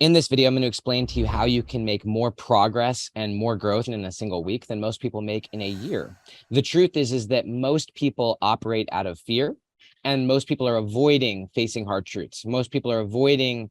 In this video, I'm going to explain to you how you can make more progress and more growth in a single week than most people make in a year. The truth is that most people operate out of fear, and most people are avoiding facing hard truths. Most people are avoiding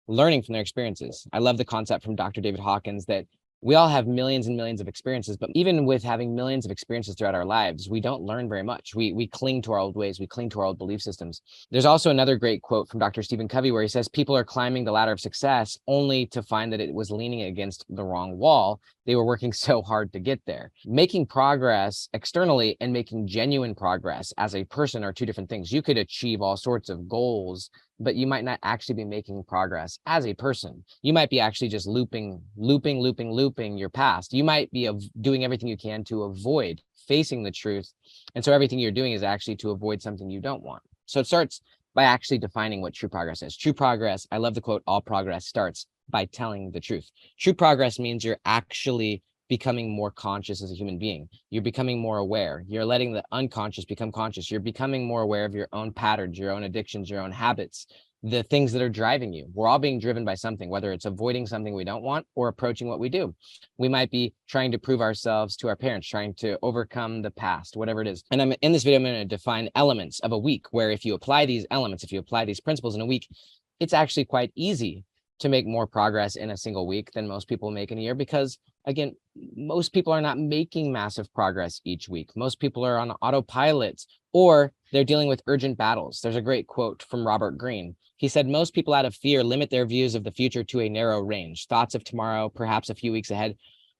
learning from their experiences. I love the concept from Dr. David Hawkins that we all have millions and millions of experiences, but even with having millions of experiences throughout our lives, we don't learn very much. We cling to our old ways. We cling to our old belief systems. There's also another great quote from Dr. Stephen Covey where he says, people are climbing the ladder of success only to find that it was leaning against the wrong wall. They were working so hard to get there. Making progress externally and making genuine progress as a person are two different things. You could achieve all sorts of goals, but you might not actually be making progress as a person. You might be actually just looping your past. You might be doing everything you can to avoid facing the truth. And so everything you're doing is actually to avoid something you don't want. So it starts by actually defining what true progress is. True progress, I love the quote, all progress starts by telling the truth. True progress means you're actually becoming more conscious as a human being. You're becoming more aware. You're letting the unconscious become conscious. You're becoming more aware of your own patterns, your own addictions, your own habits, the things that are driving you. We're all being driven by something, whether it's avoiding something we don't want or approaching what we do. We might be trying to prove ourselves to our parents, trying to overcome the past, whatever it is. And in this video, I'm going to define elements of a week where if you apply these elements, if you apply these principles in a week, it's actually quite easy to make more progress in a single week than most people make in a year because, again, most people are not making massive progress each week. Most people are on autopilot or they're dealing with urgent battles. There's a great quote from Robert Greene. He said, most people out of fear limit their views of the future to a narrow range, thoughts of tomorrow, perhaps a few weeks ahead.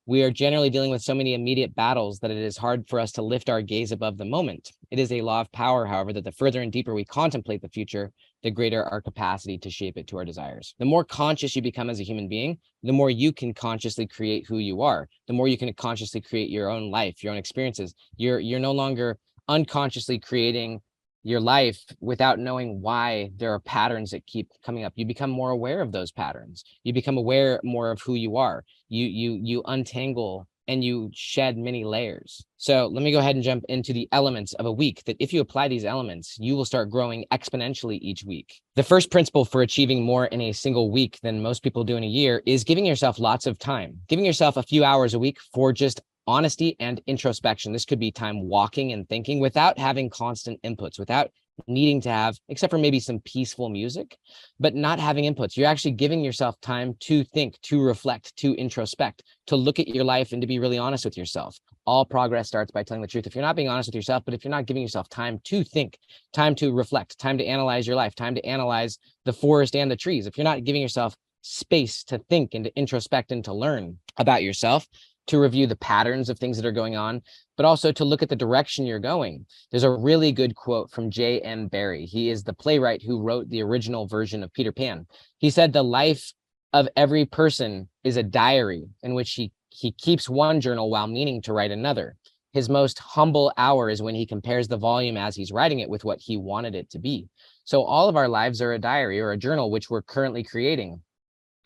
We are generally dealing with so many immediate battles that it is hard for us to lift our gaze above the moment. It is a law of power, however, that the further and deeper we contemplate the future, the greater our capacity to shape it to our desires. The more conscious you become as a human being, the more you can consciously create who you are. The more you can consciously create your own life, your own experiences. You're no longer unconsciously creating your life without knowing why there are patterns that keep coming up. You become more aware of those patterns. You become aware more of who you are. You untangle and you shed many layers. So let me go ahead and jump into the elements of a week that if you apply these elements, you will start growing exponentially each week. The first principle for achieving more in a single week than most people do in a year is giving yourself lots of time, giving yourself a few hours a week for just honesty and introspection. This could be time walking and thinking without having constant inputs, without needing to have, except for maybe some peaceful music, but not having inputs. You're actually giving yourself time to think, to reflect, to introspect, to look at your life and to be really honest with yourself. All progress starts by telling the truth. If you're not being honest with yourself, but if you're not giving yourself time to think, time to reflect, time to analyze your life, time to analyze the forest and the trees, if you're not giving yourself space to think and to introspect and to learn about yourself, to review the patterns of things that are going on, but also to look at the direction you're going. There's a really good quote from J.M. Barrie. He is the playwright who wrote the original version of Peter Pan. He said the life of every person is a diary in which he keeps one journal while meaning to write another. His most humble hour is when he compares the volume as he's writing it with what he wanted it to be. So all of our lives are a diary or a journal, which we're currently creating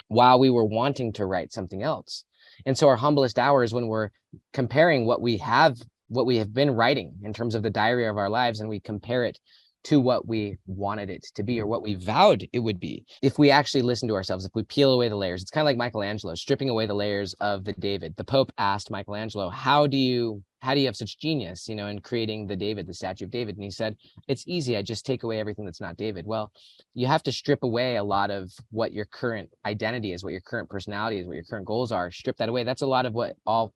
while we were wanting to write something else. And so our humblest hour is when we're comparing what we have been writing in terms of the diary of our lives, and we compare it to what we wanted it to be or what we vowed it would be. If we actually listen to ourselves, if we peel away the layers, it's kind of like Michelangelo stripping away the layers of the David. The Pope asked Michelangelo, how do you have such genius, in creating the David, the statue of David? And he said, it's easy. I just take away everything that's not David. Well, you have to strip away a lot of what your current identity is, what your current personality is, what your current goals are. Strip that away. That's a lot of what all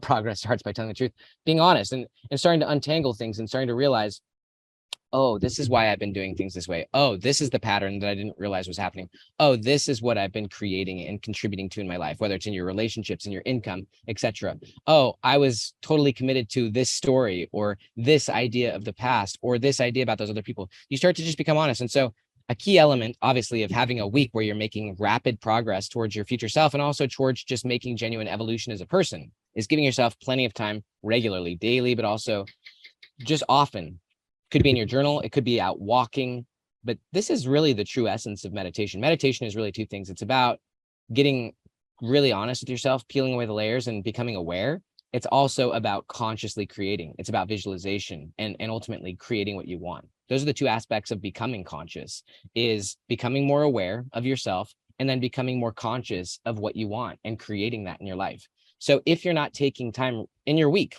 progress starts by telling the truth, being honest and starting to untangle things and starting to realize, oh, this is why I've been doing things this way. Oh, this is the pattern that I didn't realize was happening. Oh, this is what I've been creating and contributing to in my life, whether it's in your relationships, in your income, etc. Oh, I was totally committed to this story or this idea of the past or this idea about those other people. You start to just become honest. And so a key element, obviously, of having a week where you're making rapid progress towards your future self and also towards just making genuine evolution as a person is giving yourself plenty of time regularly, daily, but also just often. Could be in your journal, it could be out walking, but this is really the true essence of meditation. Meditation is really two things. It's about getting really honest with yourself, peeling away the layers and becoming aware. It's also about consciously creating. It's about visualization and ultimately creating what you want. Those are the two aspects of becoming conscious, is becoming more aware of yourself and then becoming more conscious of what you want and creating that in your life. So if you're not taking time in your week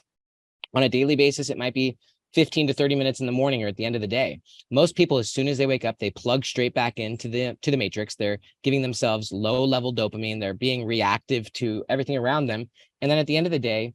on a daily basis, it might be 15 to 30 minutes in the morning or at the end of the day. Most people, as soon as they wake up, they plug straight back into the matrix. They're giving themselves low level dopamine. They're being reactive to everything around them. And then at the end of the day,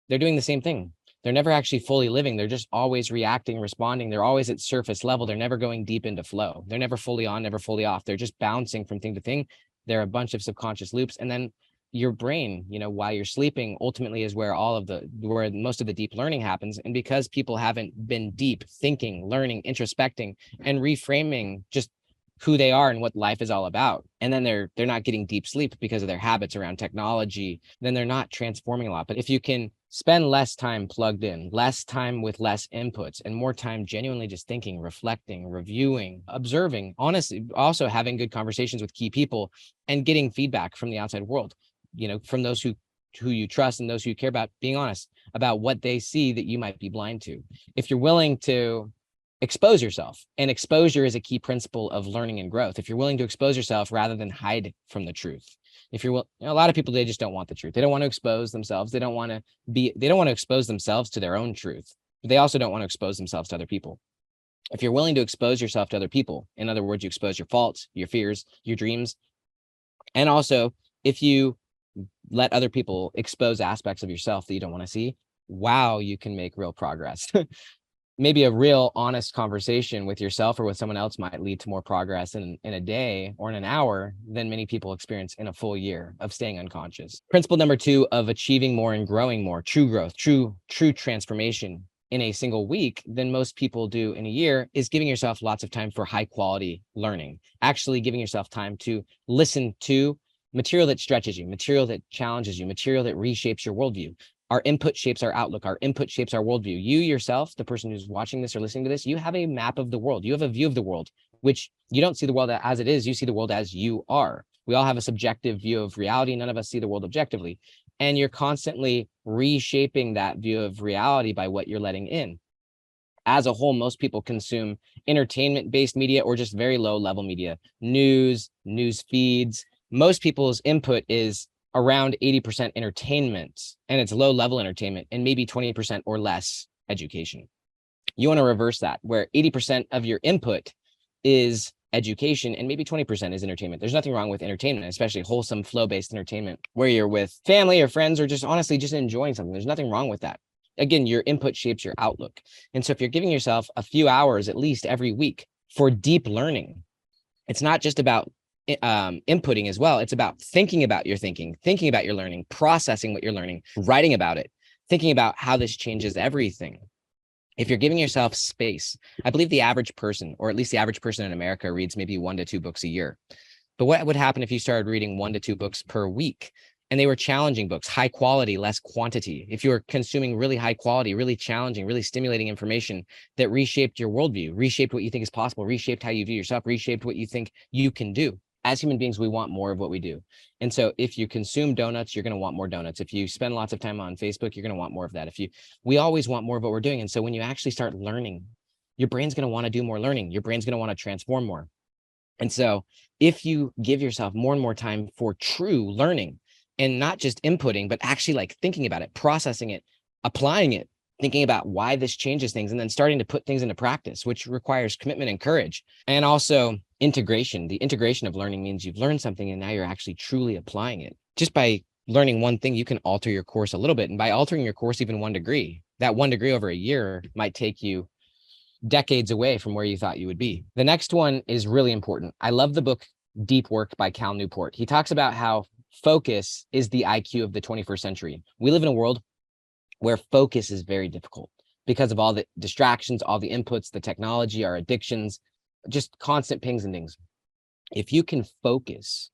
they're doing the same thing. They're never actually fully living. They're just always reacting, responding. They're always at surface level. They're never going deep into flow. They're never fully on, never fully off. They're just bouncing from thing to thing. They're a bunch of subconscious loops. And then your brain, while you're sleeping, ultimately is where where most of the deep learning happens. And because people haven't been deep thinking, learning, introspecting, and reframing just who they are and what life is all about, and then they're not getting deep sleep because of their habits around technology, then they're not transforming a lot. But if you can spend less time plugged in, less time with less inputs, and more time genuinely just thinking, reflecting, reviewing, observing, honestly, also having good conversations with key people and getting feedback from the outside world, from those who you trust and those who you care about, being honest about what they see that you might be blind to. If you're willing to expose yourself, and exposure is a key principle of learning and growth. If you're willing to expose yourself rather than hide from the truth, if you're a lot of people, they just don't want the truth. They don't want to expose themselves. They don't want to expose themselves to their own truth, but they also don't want to expose themselves to other people. If you're willing to expose yourself to other people, in other words, you expose your faults, your fears, your dreams, and also if you let other people expose aspects of yourself that you don't want to see, wow, you can make real progress. Maybe a real honest conversation with yourself or with someone else might lead to more progress in a day or in an hour than many people experience in a full year of staying unconscious. Principle number 2 of achieving more and growing more, true growth, true transformation in a single week than most people do in a year, is giving yourself lots of time for high quality learning, actually giving yourself time to listen to material that stretches you, material that challenges you, material that reshapes your worldview. Our input shapes our outlook. Our input shapes our worldview. You yourself, the person who's watching this or listening to this, you have a map of the world. You have a view of the world, which you don't see the world as it is. You see the world as you are. We all have a subjective view of reality. None of us see the world objectively. And you're constantly reshaping that view of reality by what you're letting in. As a whole, most people consume entertainment-based media or just very low-level media, news feeds. Most people's input is around 80% entertainment, and it's low-level entertainment, and maybe 20% or less education. You want to reverse that, where 80% of your input is education and maybe 20% is entertainment. There's nothing wrong with entertainment, especially wholesome flow-based entertainment where you're with family or friends or just honestly just enjoying something. There's nothing wrong with that. Again, your input shapes your outlook. And so if you're giving yourself a few hours at least every week for deep learning, it's not just about inputting as well. It's about thinking about your thinking about your learning, processing what you're learning, writing about it, thinking about how this changes everything. If you're giving yourself space, I believe the average person, or at least the average person in America, reads maybe 1 to 2 books a year. But what would happen if you started reading 1 to 2 books per week? And they were challenging books, high quality, less quantity. If you were consuming really high quality, really challenging, really stimulating information that reshaped your worldview, reshaped what you think is possible, reshaped how you view yourself, reshaped what you think you can do. As human beings, we want more of what we do. And so if you consume donuts, you're going to want more donuts. If you spend lots of time on Facebook, you're going to want more of that. We always want more of what we're doing. And so when you actually start learning, your brain's going to want to do more learning. Your brain's going to want to transform more. And so if you give yourself more and more time for true learning and not just inputting, but actually like thinking about it, processing it, applying it, thinking about why this changes things, and then starting to put things into practice, which requires commitment and courage. And also integration. The integration of learning means you've learned something and now you're actually truly applying it. Just by learning one thing, you can alter your course a little bit. And by altering your course even 1 degree, that 1 degree over a year might take you decades away from where you thought you would be. The next one is really important. I love the book Deep Work by Cal Newport. He talks about how focus is the IQ of the 21st century. We live in a world where focus is very difficult because of all the distractions, all the inputs, the technology, our addictions, just constant pings and dings. If you can focus,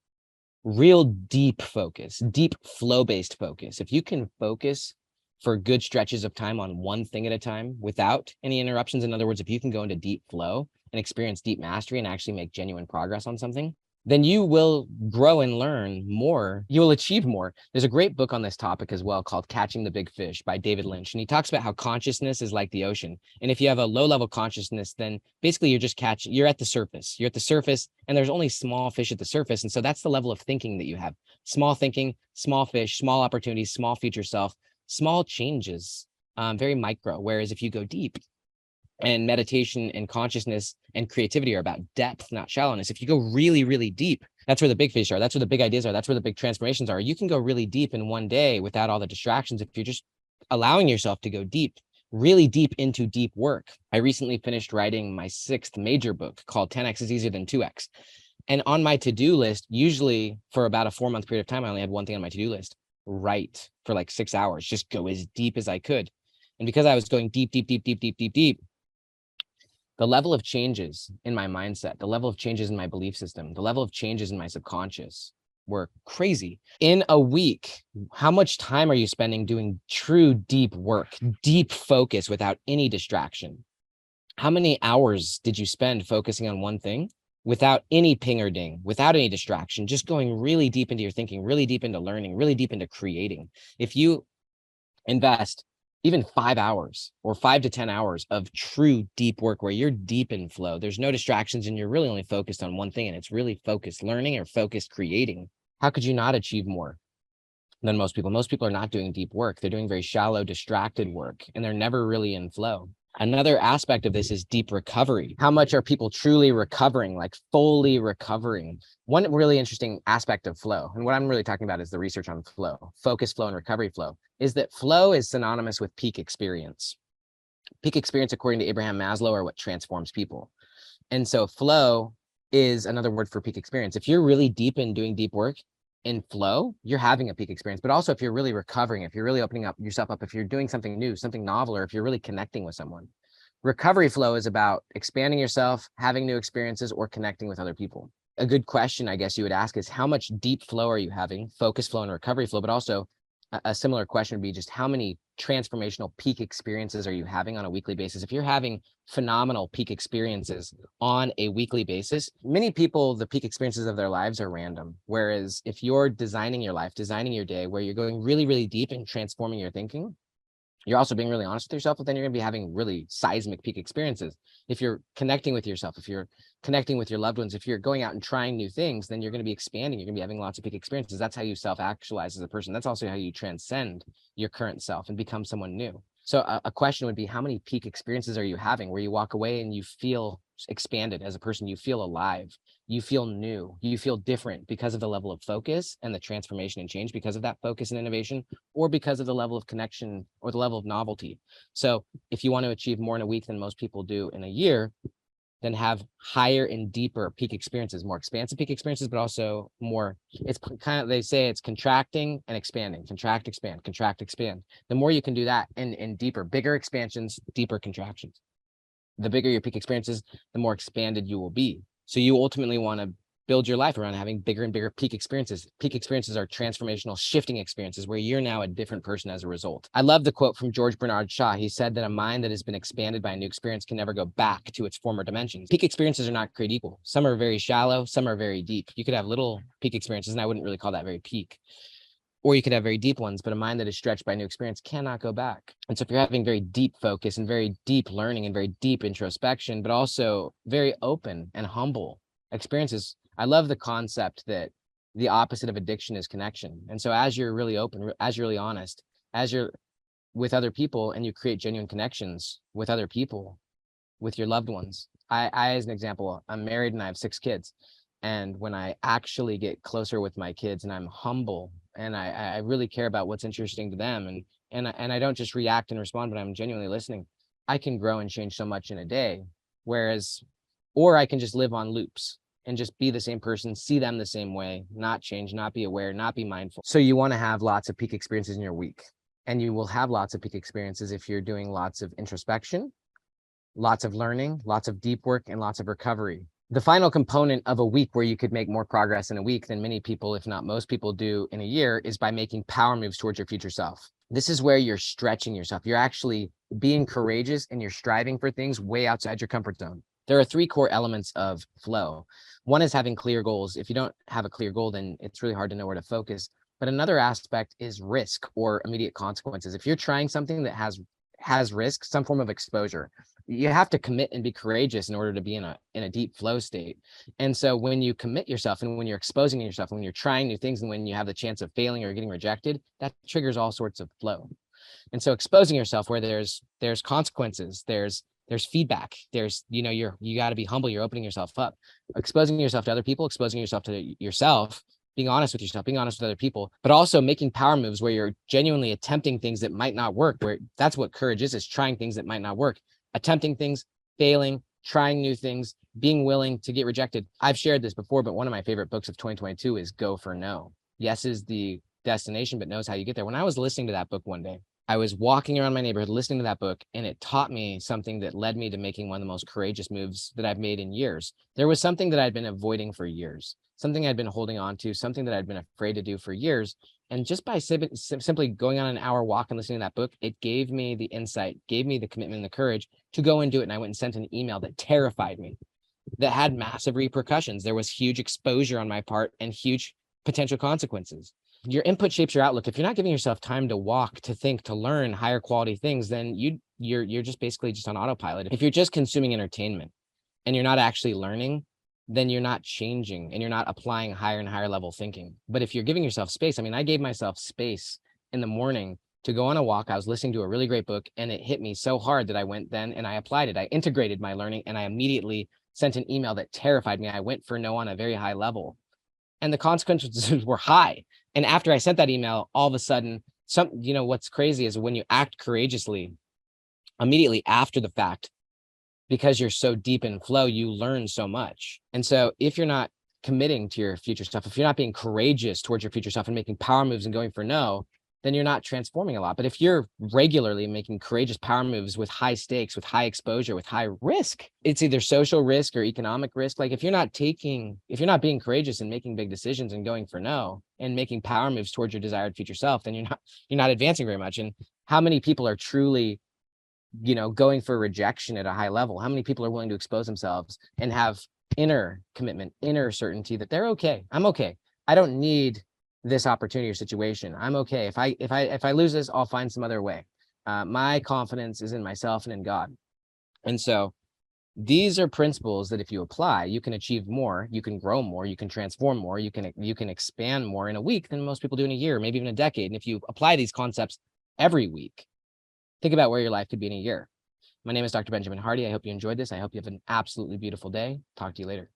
real deep focus, deep flow-based focus, if you can focus for good stretches of time on one thing at a time without any interruptions, in other words, if you can go into deep flow and experience deep mastery and actually make genuine progress on something, then you will grow and learn more. You will achieve more. There's a great book on this topic as well called Catching the Big Fish by David Lynch. And he talks about how consciousness is like the ocean. And if you have a low level consciousness, then basically you're at the surface. You're at the surface and there's only small fish at the surface. And so that's the level of thinking that you have. Small thinking, small fish, small opportunities, small future self, small changes, very micro. Whereas if you go deep, and meditation and consciousness and creativity are about depth, not shallowness. If you go really, really deep, that's where the big fish are. That's where the big ideas are. That's where the big transformations are. You can go really deep in one day without all the distractions if you're just allowing yourself to go deep, really deep into deep work. I recently finished writing my 6th major book called 10X is Easier Than 2X. And on my to-do list, usually for about a 4-month period of time, I only had one thing on my to-do list: write for like 6 hours, just go as deep as I could. And because I was going deep, the level of changes in my mindset, the level of changes in my belief system, the level of changes in my subconscious were crazy. In a week, how much time are you spending doing true deep work, deep focus without any distraction? How many hours did you spend focusing on one thing without any ping or ding, without any distraction, just going really deep into your thinking, really deep into learning, really deep into creating? If you invest even 5 hours or 5 to 10 hours of true deep work where you're deep in flow, there's no distractions and you're really only focused on one thing, and it's really focused learning or focused creating, how could you not achieve more than most people? Most people are not doing deep work. They're doing very shallow, distracted work, and they're never really in flow. Another aspect of this is deep recovery. How much are people truly recovering, like fully recovering? One really interesting aspect of flow, and what I'm really talking about is the research on flow, focus flow and recovery flow, is that flow is synonymous with peak experience. Peak experience, according to Abraham Maslow, are what transforms people. And so flow is another word for peak experience. If you're really deep in doing deep work in flow, you're having a peak experience. But also if you're really recovering, if you're really opening up yourself up, if you're doing something new, something novel, or if you're really connecting with someone. Recovery flow is about expanding yourself, having new experiences, or connecting with other people. A good question, I guess you would ask, is how much deep flow are you having, focus flow and recovery flow, but also a similar question would be just how many transformational peak experiences are you having on a weekly basis? If you're having phenomenal peak experiences on a weekly basis, many people, the peak experiences of their lives are random. Whereas if you're designing your life, designing your day, where you're going really, really deep and transforming your thinking, you're also being really honest with yourself, but then you're going to be having really seismic peak experiences. If you're connecting with yourself, if you're connecting with your loved ones, if you're going out and trying new things, then you're going to be expanding. You're going to be having lots of peak experiences. That's how you self-actualize as a person. That's also how you transcend your current self and become someone new. So a question would be, how many peak experiences are you having where you walk away and you feel expanded as a person, you feel alive, you feel new, you feel different because of the level of focus and the transformation and change because of that focus and innovation, or because of the level of connection or the level of novelty. So if you want to achieve more in a week than most people do in a year, then have higher and deeper peak experiences, more expansive peak experiences, but also more, it's kind of, they say it's contracting and expanding, contract, expand, contract, expand. The more you can do that in deeper, bigger expansions, deeper contractions, the bigger your peak experiences, the more expanded you will be. So you ultimately want to build your life around having bigger and bigger peak experiences. Peak experiences are transformational, shifting experiences where you're now a different person as a result. I love the quote from George Bernard Shaw. He said that a mind that has been expanded by a new experience can never go back to its former dimensions. Peak experiences are not created equal. Some are very shallow, some are very deep. You could have little peak experiences, and I wouldn't really call that very peak. Or you could have very deep ones, but a mind that is stretched by new experience cannot go back. And so if you're having very deep focus and very deep learning and very deep introspection, but also very open and humble experiences, I love the concept that the opposite of addiction is connection. And so as you're really open, as you're really honest, as you're with other people and you create genuine connections with other people, with your loved ones. I, as an example, I'm married and I have 6 kids. And when I actually get closer with my kids and I'm humble and I really care about what's interesting to them, and I don't just react and respond, but I'm genuinely listening, I can grow and change so much in a day. Whereas, or I can just live on loops and just be the same person, see them the same way, not change, not be aware, not be mindful. So you want to have lots of peak experiences in your week, and you will have lots of peak experiences if you're doing lots of introspection, lots of learning, lots of deep work, and lots of recovery. The final component of a week where you could make more progress in a week than many people, if not most people, do in a year is by making power moves towards your future self. This is where you're stretching yourself. You're actually being courageous and you're striving for things way outside your comfort zone. There are three core elements of flow. One is having clear goals. If you don't have a clear goal, then it's really hard to know where to focus. But another aspect is risk or immediate consequences. If you're trying something that has risk, some form of exposure, you have to commit and be courageous in order to be in a deep flow state. And so when you commit yourself and when you're exposing yourself, and when you're trying new things, and when you have the chance of failing or getting rejected, that triggers all sorts of flow. And so exposing yourself where there's consequences, there's feedback, there's, you got to be humble, you're opening yourself up, exposing yourself to other people, exposing yourself to yourself, being honest with yourself, being honest with other people, but also making power moves where you're genuinely attempting things that might not work, where that's what courage is trying things that might not work, attempting things, failing, trying new things, being willing to get rejected. I've shared this before, but one of my favorite books of 2022 is Go for No. Yes is the destination, but knows how you get there. When I was listening to that book one day, I was walking around my neighborhood listening to that book, and it taught me something that led me to making one of the most courageous moves that I've made in years. There was something that I'd been avoiding for years, something I'd been holding on to, something that I'd been afraid to do for years. And just by simply going on an hour walk and listening to that book, it gave me the insight, gave me the commitment and the courage to go and do it. And I went and sent an email that terrified me, that had massive repercussions. There was huge exposure on my part and huge potential consequences. Your input shapes your outlook. If you're not giving yourself time to walk, to think, to learn higher quality things, then you're just basically just on autopilot. If you're just consuming entertainment and you're not actually learning, then you're not changing and you're not applying higher and higher level thinking. But if you're giving yourself space, I gave myself space in the morning to go on a walk. I was listening to a really great book, and it hit me so hard that I went then and I applied it. I integrated my learning, and I immediately sent an email that terrified me. I went for no on a very high level, and the consequences were high. And after I sent that email, all of a sudden, what's crazy is when you act courageously immediately after the fact, because you're so deep in flow, you learn so much. And so if you're not committing to your future stuff, if you're not being courageous towards your future stuff and making power moves and going for no, then you're not transforming a lot. But if you're regularly making courageous power moves with high stakes, with high exposure, with high risk, it's either social risk or economic risk. Like if you're not being courageous and making big decisions and going for no and making power moves towards your desired future self, then you're not advancing very much. And how many people are truly, going for rejection at a high level? How many people are willing to expose themselves and have inner commitment, inner certainty that they're okay? I'm okay. I don't need this opportunity or situation. I'm okay. If I lose this, I'll find some other way. My confidence is in myself and in God. And so these are principles that if you apply, you can achieve more, you can grow more, you can transform more, you can expand more in a week than most people do in a year, maybe even a decade. And if you apply these concepts every week, think about where your life could be in a year. My name is Dr. Benjamin Hardy. I hope you enjoyed this. I hope you have an absolutely beautiful day. Talk to you later.